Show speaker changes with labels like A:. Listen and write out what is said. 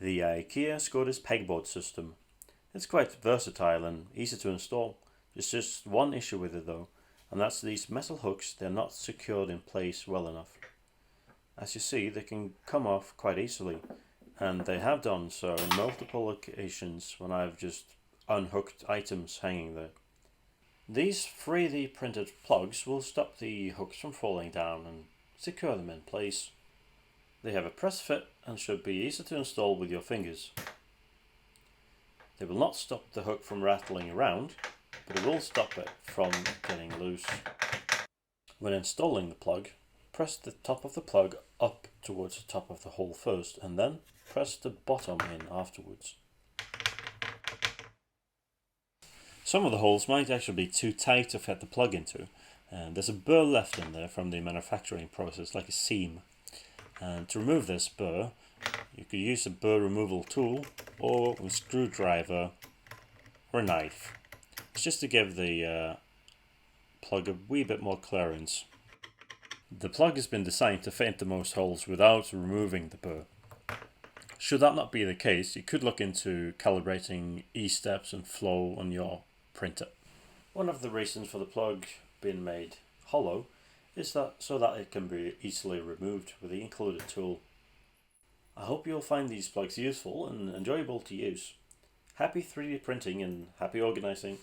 A: The IKEA Skådis pegboard system. It's quite versatile and easy to install. There's just one issue with it though, and that's these metal hooks. They're not secured in place well enough. As you see, they can come off quite easily, and they have done so in multiple occasions when I've just unhooked items hanging there. These 3D printed plugs will stop the hooks from falling down and secure them in place. They have a press fit and should be easy to install with your fingers. They will not stop the hook from rattling around, but it will stop it from getting loose. When installing the plug, press the top of the plug up towards the top of the hole first and then press the bottom in afterwards. Some of the holes might actually be too tight to fit the plug into, and there's a burr left in there from the manufacturing process, like a seam. And to remove this burr, you could use a burr removal tool or a screwdriver or a knife. It's just to give the plug a wee bit more clearance. The plug has been designed to fit into most holes without removing the burr. Should that not be the case, you could look into calibrating E-steps and flow on your printer. One of the reasons for the plug being made hollow is that so that it can be easily removed with the included tool. I hope you'll find these plugs useful and enjoyable to use. Happy 3D printing and happy organising.